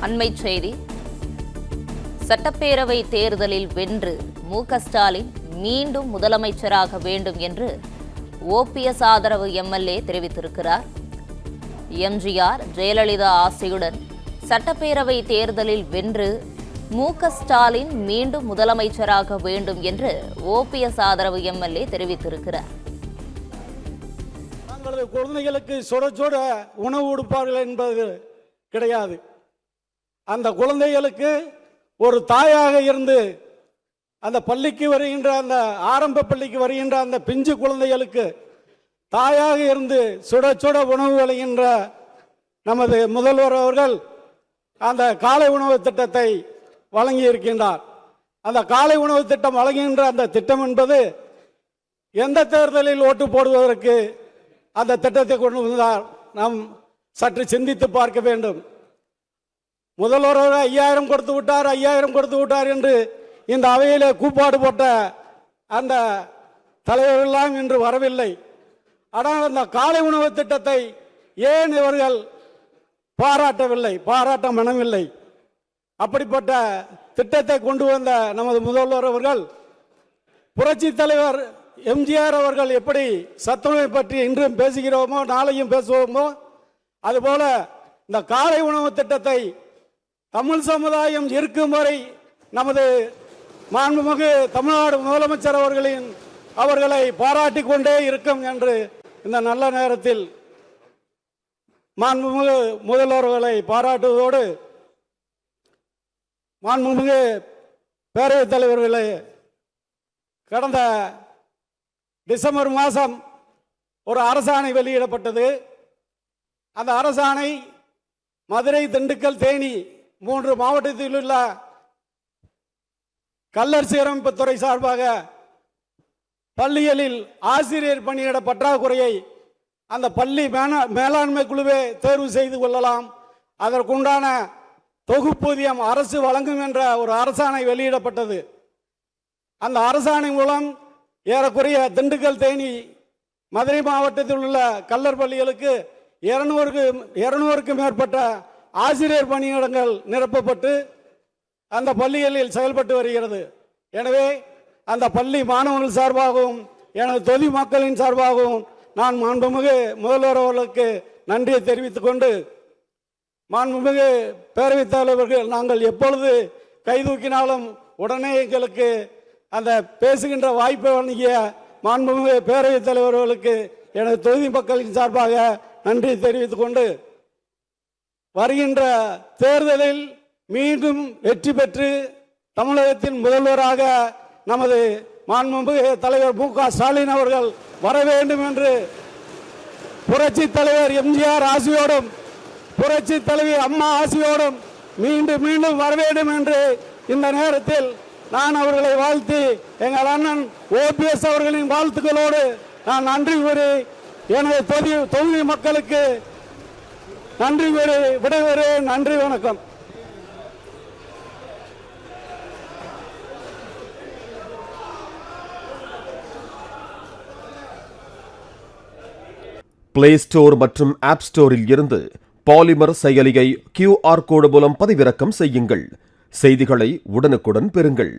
அண்மைச் செய்தி. சட்டப்பேரவை தேர்தலில் வென்று மு.க. ஸ்டாலின் மீண்டும் முதலமைச்சராக வேண்டும் என்று ஓபிஎஸ் ஆதரவு எம்எல்ஏ தெரிவித்திருக்கிறார். எம்ஜிஆர், ஜெயலலிதா ஆசையுடன் சட்டப்பேரவை தேர்தலில் வென்று மு.க. ஸ்டாலின் மீண்டும் முதலமைச்சராக வேண்டும் என்று ஓபிஎஸ் ஆதரவு எம்எல்ஏ தெரிவித்திருக்கிறார். தங்களது குழந்தைகளுக்கு சுட சுட உணவு கொடுப்பார்கள் என்பது கிடையாது. அந்த குழந்தைகளுக்கு ஒரு தாயாக இருந்து அந்த பள்ளிக்கு வருகின்ற, அந்த ஆரம்ப பள்ளிக்கு வருகின்ற அந்த பிஞ்சு குழந்தைகளுக்கு தாயாக இருந்து சுட சுட உணவு வழங்குகின்ற நமது முதல்வர் அவர்கள் அந்த காலை உணவு திட்டத்தை வழங்கி இருக்கின்றார். அந்த காலை உணவு திட்டம் வழங்குகின்ற அந்த திட்டம் என்பது எந்த தேர்தலில் ஓட்டு போடுவதற்கு அந்த திட்டத்தை கொண்டு வந்தார் நாம் சற்று சிந்தித்து பார்க்க வேண்டும். முதல்வர் 5000 கொடுத்து விட்டார், 5000 கொடுத்து விட்டார் என்று இந்த அவையிலே கூப்பாடு போட்ட அந்த தலைவர்களெல்லாம் இன்று வரவில்லை. ஆனால் அந்த காலை உணவு திட்டத்தை ஏன் இவர்கள் பாராட்டவில்லை, பாராட்ட மனமில்லை? அப்படிப்பட்ட திட்டத்தை கொண்டு வந்த நமது முதல்வர் அவர்கள், புரட்சி தலைவர் எம்ஜிஆர் அவர்கள் எப்படி சத்துணவை பற்றி இன்றும் பேசுகிறோமோ நாளையும் பேசுவோமோ, அதுபோல இந்த காலை உணவு திட்டத்தை தமிழ் சமுதாயம் இருக்கும் வரை நமது மாண்புமிகு தமிழ்நாடு முதலமைச்சர் அவர்களை பாராட்டி கொண்டே இருக்கும் என்று இந்த நல்ல நேரத்தில் மாண்புமிகு முதல்வர்களை பாராட்டுவதோடு, மாண்புமிகு பேரவைத் தலைவர்களே, கடந்த டிசம்பர் மாதம் ஒரு அரசாணை வெளியிடப்பட்டது. அந்த அரசாணை மதுரை, திண்டுக்கல், தேனி 3 மாவட்டத்தில் உள்ள கல்லர் சீரமைப்பு துறை சார்பாக பள்ளிகளில் ஆசிரியர் பணியிட பற்றாக்குறையை அந்த பள்ளி மேலாண்மை குழுவே தேர்வு செய்து கொள்ளலாம், அதற்குண்டான தொகுப்பூதியம் அரசு வழங்கும் என்ற ஒரு அரசாணை வெளியிடப்பட்டது. அந்த அரசாணை மூலம் ஏறக்குறைய திண்டுக்கல், தேனி, மதுரை மாவட்டத்தில் உள்ள கல்லர் பள்ளிகளுக்கு 200க்கும் மேற்பட்ட ஆசிரியர் பணியிடங்கள் நிரப்பப்பட்டு அந்த பள்ளிகளில் செயல்பட்டு வருகிறது. எனவே அந்த பள்ளி மாணவர்கள் சார்பாகவும் எனது தொகுதி மக்களின் சார்பாகவும் நான் மாண்புமிகு முதல்வர் அவர்களுக்கு நன்றியை தெரிவித்துக் கொண்டு, மாண்புமிகு பேரவைத் தலைவர்கள் நாங்கள் எப்பொழுது கைதூக்கினாலும் உடனே எங்களுக்கு அந்த பேசுகின்ற வாய்ப்பை வழங்கிய மாண்புமிகு பேரவைத் தலைவர்களுக்கு எனது தொகுதி மக்களின் சார்பாக நன்றி தெரிவித்துக் கொண்டு, வருகின்ற தேர்தலில் மீண்டும் வெற்றி பெற்று தமிழகத்தின் முதல்வராக நமது மாண்புமிகு தலைவர் மு.க. ஸ்டாலின் அவர்கள் வர வேண்டும் என்று புரட்சி தலைவர் எம்ஜிஆர் ஆசியோடும் புரட்சி தலைவி அம்மா ஆசியோடும் மீண்டும் மீண்டும் வர வேண்டும் என்று இந்த நேரத்தில் நான் அவர்களை வாழ்த்தி, எங்கள் அண்ணன் ஓபிஎஸ் அவர்களின் வாழ்த்துக்களோடு நான் நன்றி கூறி எனது தொகுதி மக்களுக்கு நன்றி கூறி விடைபெறுகிறேன். நன்றி, வணக்கம். பிளே ஸ்டோர் மற்றும் ஆப் ஸ்டோரில் இருந்து பாலிமர் செயலியை QR கோடு மூலம் பதிவிறக்கம் செய்யுங்கள். செய்திகளை உடனுக்குடன் பெறுங்கள்.